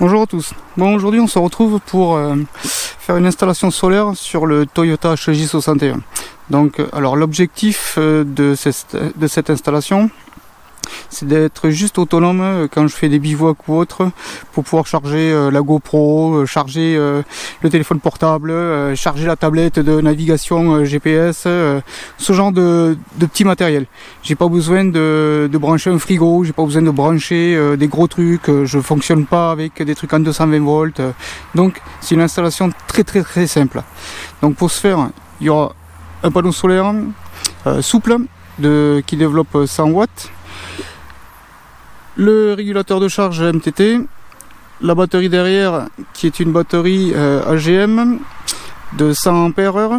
Bonjour à tous. Bon, aujourd'hui on se retrouve pour faire une installation solaire sur le Toyota HJ61. Donc, alors l'objectif de cette installation, c'est d'être juste autonome quand je fais des bivouacs ou autre, pour pouvoir charger la GoPro, charger le téléphone portable, charger la tablette de navigation GPS, ce genre de petit matériel. J'ai pas besoin de brancher un frigo, j'ai pas besoin de brancher des gros trucs, je fonctionne pas avec des trucs en 220 volts. Donc c'est une installation très simple. Donc pour ce faire, il y aura un panneau solaire souple qui développe 100 watts. Le régulateur de charge MTT, la batterie derrière qui est une batterie AGM de 100 ampères.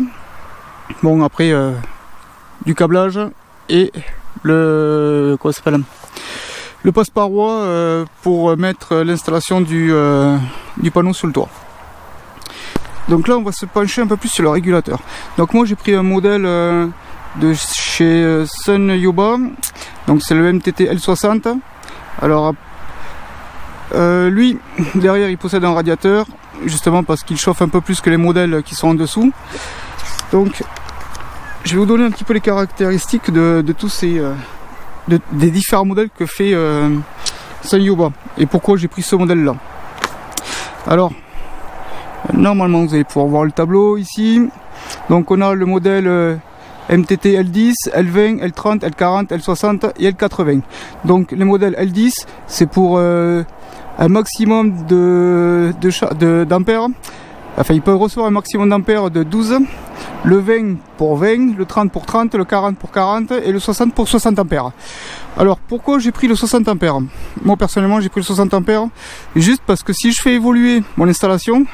Bon, après du câblage et le passe-paroi pour mettre l'installation du panneau sur le toit. Donc là on va se pencher un peu plus sur le régulateur. Donc moi j'ai pris un modèle de chez Sun Yoba, donc c'est le MTT L60. Alors lui derrière il possède un radiateur, justement parce qu'il chauffe un peu plus que les modèles qui sont en dessous. Donc je vais vous donner un petit peu les caractéristiques de tous ces des différents modèles que fait Sun Yoba et pourquoi j'ai pris ce modèle là. Alors normalement vous allez pouvoir voir le tableau ici. Donc on a le modèle MTT L10, L20, L30, L40, L60 et L80. Donc les modèles L10 c'est pour un maximum d'ampères. Enfin il peut recevoir un maximum d'ampères de 12. Le 20 pour 20, le 30 pour 30, le 40 pour 40 et le 60 pour 60 ampères. Alors pourquoi j'ai pris le 60 ampères? Moi personnellement j'ai pris le 60 ampères juste parce que si je fais évoluer mon installation,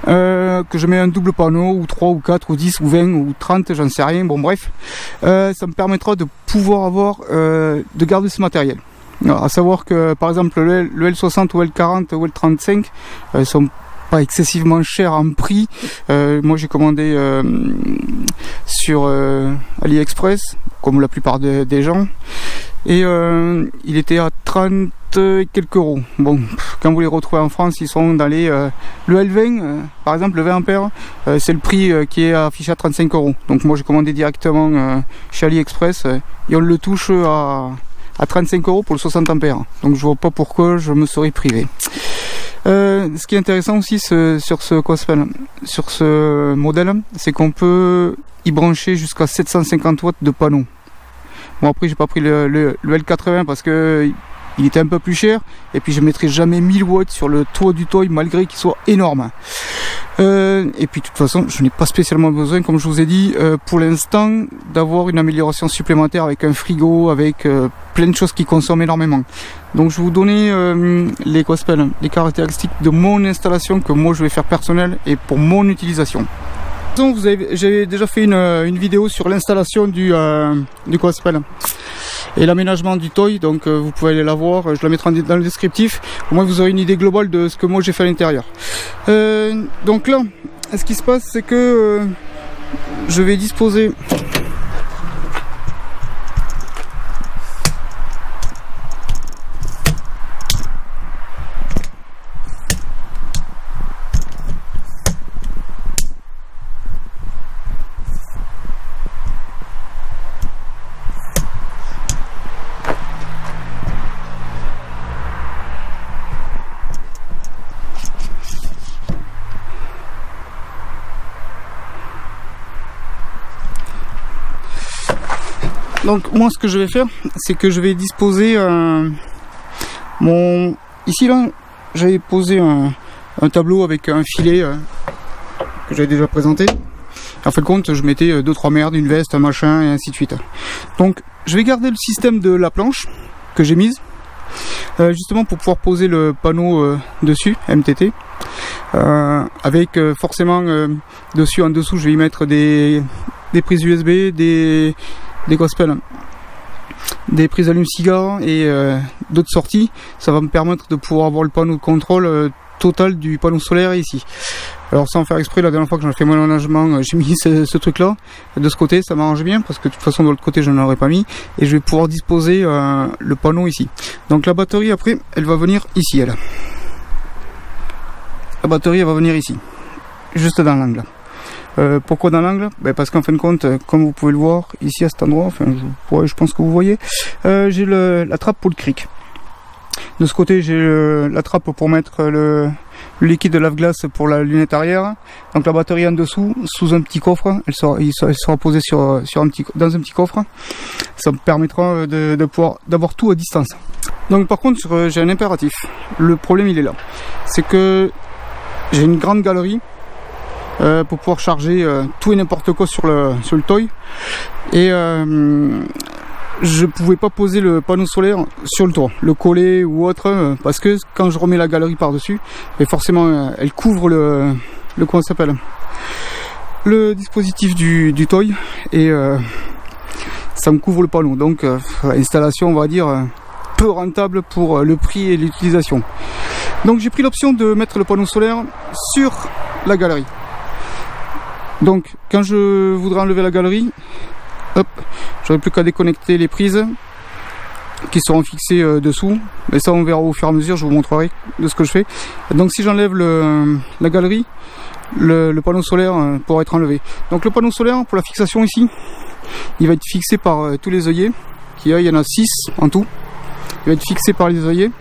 que je mets un double panneau ou 3 ou 4 ou 10 ou 20 ou 30, j'en sais rien, bon bref, ça me permettra de pouvoir avoir de garder ce matériel. Alors, à savoir que par exemple le L60 ou L40 ou L35 sont pas excessivement chers en prix. Moi j'ai commandé sur AliExpress comme la plupart des gens et il était à 30 et quelques euros. Bon, quand vous les retrouvez en France, ils sont dans les le L20 par exemple, le 20 ampères, c'est le prix qui est affiché à 35 euros. Donc moi j'ai commandé directement chez AliExpress et on le touche à 35 euros pour le 60 ampères. Donc je vois pas pourquoi je me serais privé. Ce qui est intéressant aussi sur ce modèle, c'est qu'on peut y brancher jusqu'à 750 watts de panneau. Bon après j'ai pas pris le L80 parce que il était un peu plus cher et puis je mettrai jamais 1000 watts sur le toit du toy malgré qu'il soit énorme. Et puis de toute façon je n'ai pas spécialement besoin, comme je vous ai dit pour l'instant, d'avoir une amélioration supplémentaire avec un frigo, avec plein de choses qui consomment énormément. Donc je vais vous donner les caractéristiques de mon installation que moi je vais faire personnel et pour mon utilisation. J'ai déjà fait une vidéo sur l'installation du et l'aménagement du toy, donc vous pouvez aller la voir, je la mettrai dans le descriptif, au moins vous aurez une idée globale de ce que moi j'ai fait à l'intérieur. Donc là, ce qui se passe c'est que je vais disposer donc moi ce que je vais faire c'est que je vais disposer ici là j'avais posé un tableau avec un filet que j'avais déjà présenté. En fin de compte je mettais 2-3 merdes, une veste, un machin et ainsi de suite. Donc je vais garder le système de la planche que j'ai mise justement pour pouvoir poser le panneau dessus MTT avec forcément dessus en dessous je vais y mettre des prises USB, des prises allume-cigare et d'autres sorties. Ça va me permettre de pouvoir avoir le panneau de contrôle total du panneau solaire ici. Alors sans faire exprès, la dernière fois que j'en ai fait mon aménagement, j'ai mis ce truc là de ce côté, ça m'arrange bien parce que de toute façon de l'autre côté je n'en aurais pas mis, et je vais pouvoir disposer le panneau ici. Donc la batterie après elle va venir ici elle. la batterie elle va venir ici, juste dans l'angle. Pourquoi dans l'angle? Parce qu'en fin de compte, comme vous pouvez le voir ici à cet endroit, enfin, je pense que vous voyez, j'ai la trappe pour le cric. De ce côté, j'ai la trappe pour mettre le liquide de lave-glace pour la lunette arrière. Donc la batterie en dessous, sous un petit coffre, elle sera posée dans un petit coffre. Ça me permettra d'avoir tout à distance. Donc par contre, j'ai un impératif. Le problème il est là, c'est que j'ai une grande galerie. Pour pouvoir charger tout et n'importe quoi sur le toy, et je pouvais pas poser le panneau solaire sur le toit, le coller ou autre, parce que quand je remets la galerie par dessus, forcément elle couvre comment ça s'appelle, le dispositif du toy, et ça me couvre le panneau. Donc installation, on va dire, peu rentable pour le prix et l'utilisation. Donc j'ai pris l'option de mettre le panneau solaire sur la galerie. Donc quand je voudrais enlever la galerie, hop, j'aurai plus qu'à déconnecter les prises qui seront fixées dessous, mais ça on verra au fur et à mesure, je vous montrerai de ce que je fais. Donc si j'enlève la galerie, le panneau solaire pourra être enlevé. Donc le panneau solaire pour la fixation ici, il va être fixé par tous les œillets qu'il y a, il y en a 6 en tout. Il va être fixé par les œillets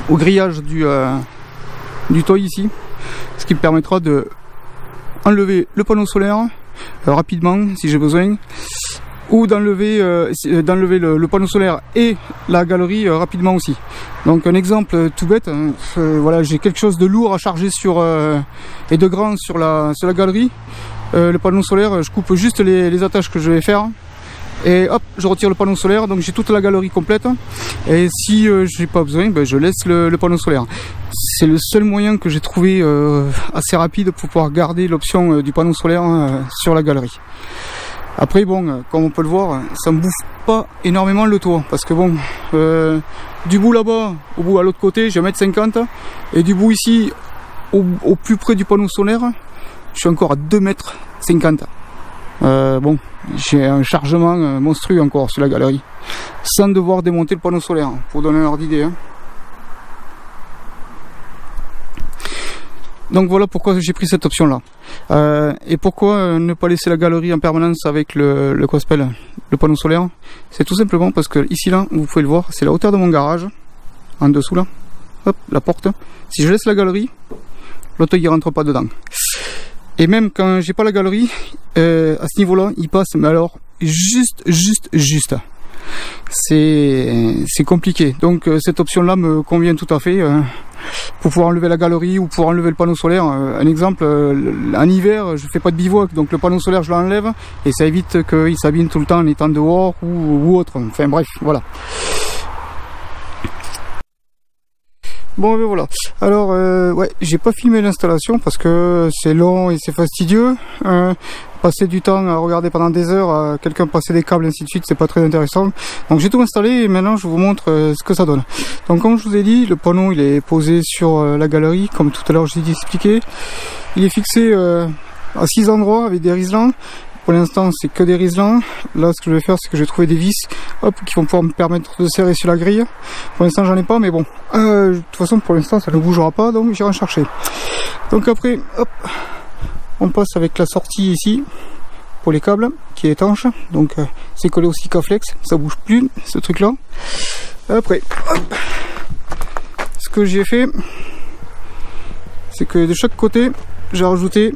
au grillage du toy ici, ce qui me permettra de enlever le panneau solaire rapidement si j'ai besoin, ou d'enlever le panneau solaire et la galerie rapidement aussi. Donc un exemple tout bête, voilà, j'ai quelque chose de lourd à charger et de grand sur la galerie, le panneau solaire, je coupe juste les attaches que je vais faire et hop, je retire le panneau solaire, donc j'ai toute la galerie complète. Et si j'ai pas besoin, je laisse le panneau solaire. C'est le seul moyen que j'ai trouvé assez rapide pour pouvoir garder l'option du panneau solaire sur la galerie. Après bon, comme on peut le voir, ça me bouffe pas énormément le toit, parce que bon, du bout là-bas au bout à l'autre côté j'ai 1,50 m, et du bout ici au plus près du panneau solaire je suis encore à 2,50 m. Bon, j'ai un chargement monstrueux encore sur la galerie, sans devoir démonter le panneau solaire, pour donner un ordre d'idée. Donc voilà pourquoi j'ai pris cette option là. Et pourquoi ne pas laisser la galerie en permanence avec le panneau solaire? C'est tout simplement parce que ici là, vous pouvez le voir, c'est la hauteur de mon garage, en dessous là, hop, la porte. Si je laisse la galerie, l'auto il rentre pas dedans. Et même quand j'ai pas la galerie, à ce niveau là, il passe, mais alors juste. C'est compliqué. Donc cette option là me convient tout à fait pour pouvoir enlever la galerie ou pour enlever le panneau solaire. Un exemple, en hiver je fais pas de bivouac, donc le panneau solaire je l'enlève et ça évite qu'il s'abîme tout le temps en étant dehors ou autre. Enfin bref, voilà. Bon ben voilà, alors ouais, j'ai pas filmé l'installation parce que c'est long et c'est fastidieux. Passer du temps à regarder pendant des heures quelqu'un passer des câbles ainsi de suite, c'est pas très intéressant. Donc j'ai tout installé et maintenant je vous montre ce que ça donne. Donc comme je vous ai dit, le panneau il est posé sur la galerie, comme tout à l'heure je l'ai expliqué. Il est fixé à 6 endroits avec des riselants. Pour l'instant c'est que des riselants. Là ce que je vais faire c'est que je vais trouver des vis, hop, qui vont pouvoir me permettre de serrer sur la grille. Pour l'instant j'en ai pas, mais bon, de toute façon pour l'instant ça ne bougera pas, donc j'irai en chercher. Donc après, hop, on passe avec la sortie ici pour les câbles qui est étanche, donc c'est collé au Sikaflex, ça bouge plus ce truc là. Après, hop, ce que j'ai fait c'est que de chaque côté j'ai rajouté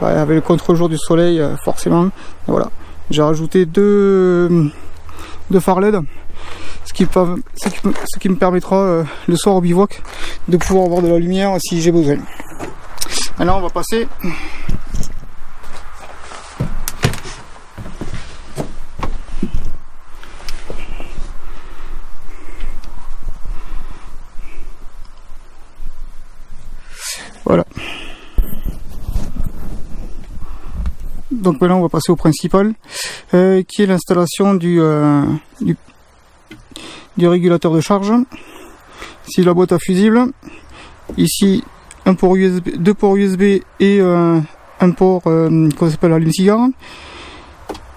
avec le contre-jour du soleil forcément, voilà, j'ai rajouté deux phares LED, ce qui me permettra le soir au bivouac de pouvoir avoir de la lumière si j'ai besoin. Alors on va passer voilà. Donc maintenant on va passer au principal, qui est l'installation du régulateur de charge. Ici la boîte à fusible, ici un port USB, deux ports USB et un port qu'on s'appelle allume-cigare.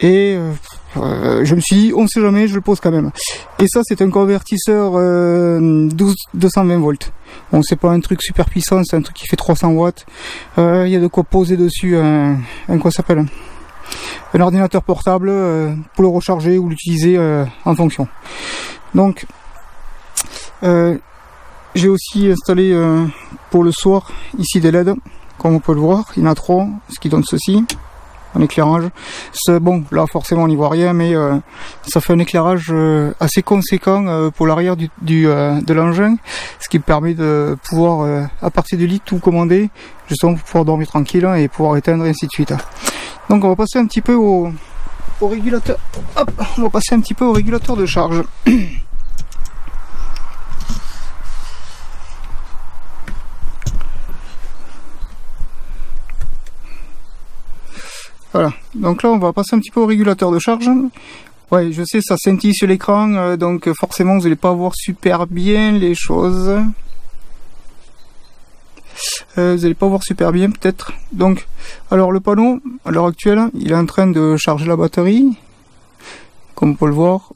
Et je me suis dit, on sait jamais, je le pose quand même. Et ça, c'est un convertisseur 220 volts. Bon, c'est pas un truc super puissant, c'est un truc qui fait 300 watts. Il y a de quoi poser dessus quoi ça s'appelle, un ordinateur portable pour le recharger ou l'utiliser en fonction. Donc, j'ai aussi installé pour le soir ici des LED, comme on peut le voir. Il y en a 3, ce qui donne ceci. Un éclairage. Bon, là forcément on n'y voit rien, mais ça fait un éclairage assez conséquent pour l'arrière de l'engin, ce qui me permet de pouvoir, à partir du lit, tout commander, justement pour pouvoir dormir tranquille et pouvoir éteindre et ainsi de suite. Donc on va passer un petit peu au régulateur. Hop, on va passer un petit peu au régulateur de charge. Voilà, donc là on va passer un petit peu au régulateur de charge. Ouais, je sais, ça scintille sur l'écran, donc forcément vous n'allez pas voir super bien les choses. Vous n'allez pas voir super bien peut-être. Donc, alors le panneau, à l'heure actuelle, il est en train de charger la batterie, comme on peut le voir.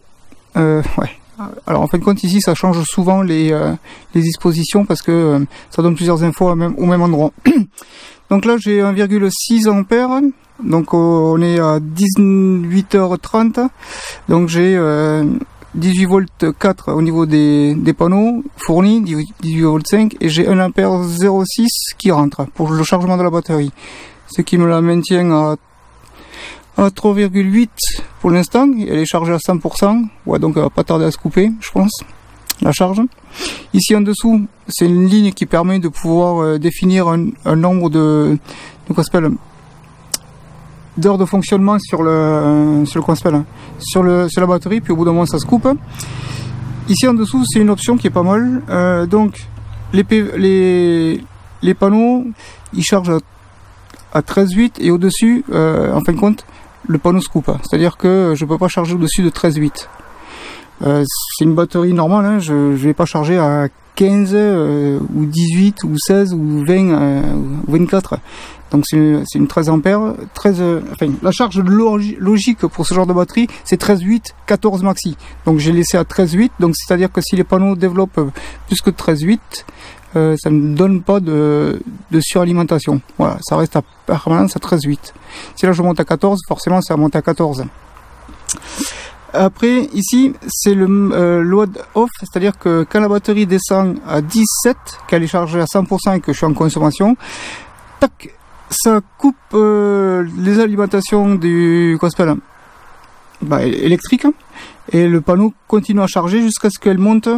Ouais. Alors en fin de compte ici ça change souvent les dispositions parce que ça donne plusieurs infos au même endroit. Donc là j'ai 1,6 ampères. Donc on est à 18h30, donc j'ai 18 volts 4 au niveau des panneaux fournis, 18 volts 5, et j'ai 1 ampère 0,6 qui rentre pour le chargement de la batterie, ce qui me la maintient à 3,8 pour l'instant. Elle est chargée à 100%, ouais, donc elle va pas tarder à se couper, je pense, la charge. Ici en dessous, c'est une ligne qui permet de pouvoir définir un nombre de quoi s'appelle d'heures de fonctionnement sur la batterie, puis au bout d'un moment ça se coupe. Ici en dessous c'est une option qui est pas mal, donc les panneaux ils chargent à 13,8 et au dessus en fin de compte le panneau se coupe, c'est à dire que je peux pas charger au dessus de 13,8. C'est une batterie normale, hein, je vais pas charger à 15 ou 18 ou 16 ou 20 ou 24. Donc c'est une 13 ampères, enfin la charge logique pour ce genre de batterie c'est 13,8, 14 maxi. Donc j'ai laissé à 13,8, donc c'est à dire que si les panneaux développent plus que 13,8, ça ne donne pas de suralimentation. Voilà, ça reste à permanence à 13,8. Si là je monte à 14, forcément ça monte à 14. Après ici c'est le load off, c'est à dire que quand la batterie descend à 17, qu'elle est chargée à 100% et que je suis en consommation, tac, ça coupe les alimentations du électrique, et le panneau continue à charger jusqu'à ce qu'elle monte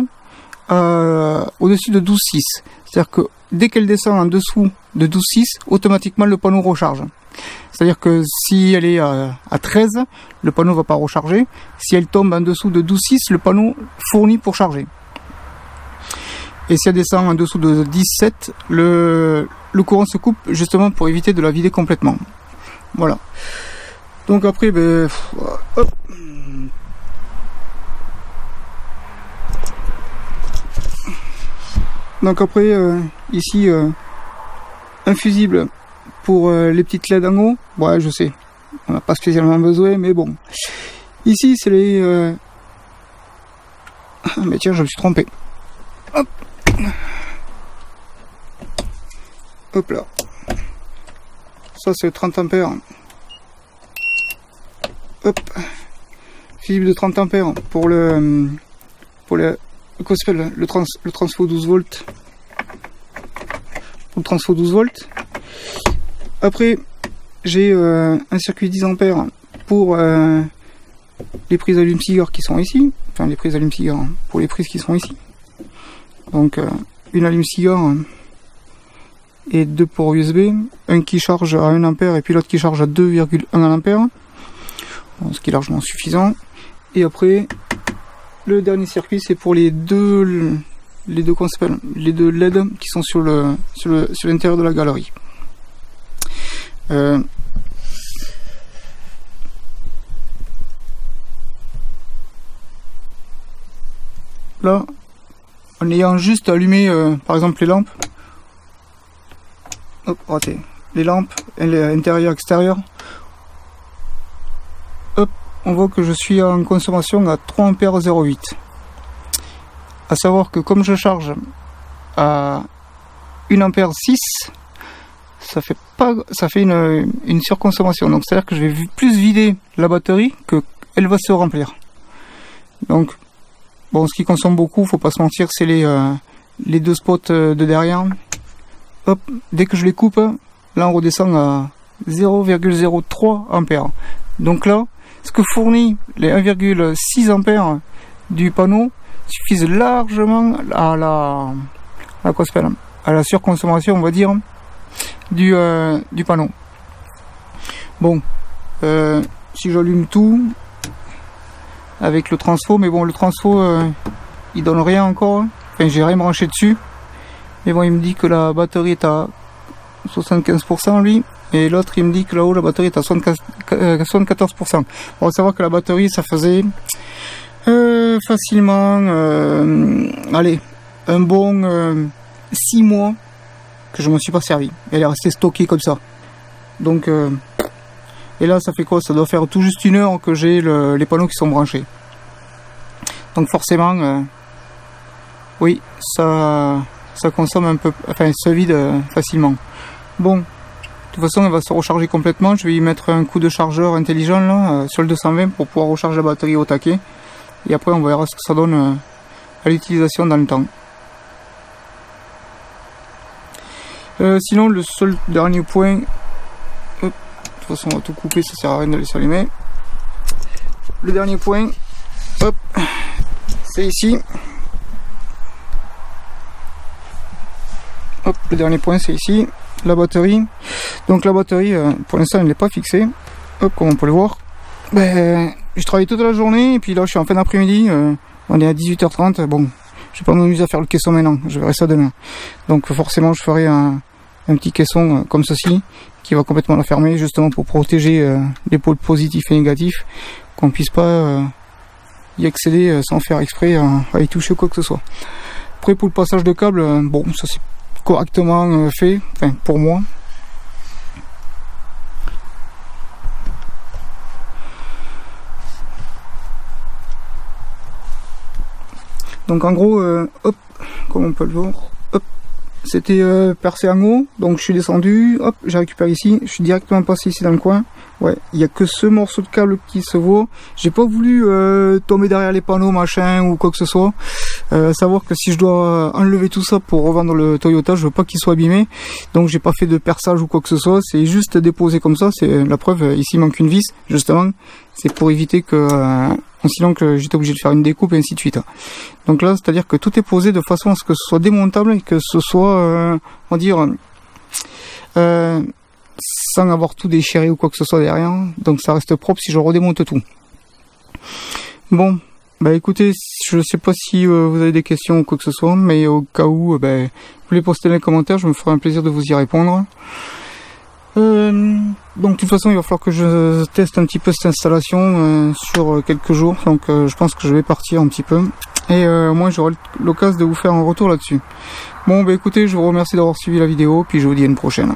au-dessus de 12,6. C'est-à-dire que dès qu'elle descend en dessous de 12,6, automatiquement le panneau recharge. C'est-à-dire que si elle est à 13, le panneau ne va pas recharger. Si elle tombe en dessous de 12,6, le panneau fournit pour charger. Et si elle descend en dessous de 17, le courant se coupe justement pour éviter de la vider complètement. Voilà. Donc après, ben, hop. Donc après, ici, un fusible pour les petites LED en haut. Ouais, je sais, on n'a pas spécialement besoin, mais bon. Ici, c'est les... Mais tiens, je me suis trompé. Hop. Hop là. Ça, c'est 30 ampères. Hop. Fusible de 30 ampères pour le transfo 12 volts. Pour le transfo 12 volts. Après, j'ai un circuit 10 ampères pour les prises allume-cigare qui sont ici. Enfin, les prises allume-cigare pour les prises qui sont ici. Donc, une allume-cigare et 2 ports USB. Un qui charge à 1 ampère et puis l'autre qui charge à 2,1 ampère. Bon, ce qui est largement suffisant. Et après, le dernier circuit, c'est pour les deux LED qui sont sur l'intérieur de la galerie. Là, en ayant juste allumé par exemple les lampes, hop, raté, les lampes intérieures, extérieures, hop, on voit que je suis en consommation à 3 ampères 0,8. À savoir que comme je charge à 1 ampère 6, ça fait une surconsommation. Donc c'est-à-dire que je vais plus vider la batterie que elle va se remplir. Donc bon, ce qui consomme beaucoup, faut pas se mentir, c'est les deux spots de derrière. Hop, dès que je les coupe, là on redescend à 0,03 ampères. Donc là, ce que fournit les 1,6 ampères du panneau suffisent largement à la surconsommation, on va dire, du panneau. Bon, si j'allume tout avec le transfo, mais bon, le transfo il donne rien encore. Enfin, j'ai rien branché dessus, mais bon, il me dit que la batterie est à 75% lui, et l'autre il me dit que là-haut la batterie est à 74%. On va savoir que la batterie, ça faisait facilement allez, un bon 6 mois que je me suis pas servi. Elle est restée stockée comme ça. Donc et là ça fait quoi? Ça doit faire tout juste 1 heure que j'ai les panneaux qui sont branchés. Donc forcément oui, ça consomme un peu, enfin se vide facilement. Bon, de toute façon elle va se recharger complètement. Je vais y mettre un coup de chargeur intelligent là sur le 220 pour pouvoir recharger la batterie au taquet. Et après on verra ce que ça donne à l'utilisation dans le temps. Sinon le seul dernier point, hop, de toute façon on va tout couper, ça sert à rien de laisser allumer. Le dernier point, hop, c'est ici. Hop, le dernier point c'est ici, la batterie. Donc la batterie, pour l'instant elle n'est pas fixée. Hop, comme on peut le voir. Ben, je travaille toute la journée et puis là je suis en fin d'après-midi, on est à 18h30. Bon, je vais pas m'amuser à faire le caisson maintenant, je verrai ça demain. Donc forcément je ferai un petit caisson comme ceci, qui va complètement la fermer, justement pour protéger les pôles positifs et négatifs, qu'on puisse pas y accéder sans faire exprès à y toucher ou quoi que ce soit. Après pour le passage de câble, bon, ça c'est correctement fait, enfin pour moi. Donc en gros, hop, comme on peut le voir, hop, c'était percé en haut, donc je suis descendu, hop, j'ai récupéré ici, je suis directement passé ici dans le coin. Ouais, il n'y a que ce morceau de câble qui se voit. J'ai pas voulu tomber derrière les panneaux machin ou quoi que ce soit. Savoir que si je dois enlever tout ça pour revendre le Toyota, je veux pas qu'il soit abîmé. Donc j'ai pas fait de perçage ou quoi que ce soit, c'est juste déposé comme ça. C'est la preuve, ici il manque une vis, justement. C'est pour éviter que sinon que j'étais obligé de faire une découpe et ainsi de suite. Donc là, c'est à dire que tout est posé de façon à ce que ce soit démontable et que ce soit, on va dire, sans avoir tout déchiré ou quoi que ce soit derrière. Donc ça reste propre si je redémonte tout. Bon, bah écoutez, je sais pas si vous avez des questions ou quoi que ce soit, mais au cas où, vous les postez dans les commentaires, je me ferai un plaisir de vous y répondre. Donc de toute façon il va falloir que je teste un petit peu cette installation sur quelques jours, donc je pense que je vais partir un petit peu et moi j'aurai l'occasion de vous faire un retour là-dessus. Bon bah écoutez, je vous remercie d'avoir suivi la vidéo, puis je vous dis à une prochaine.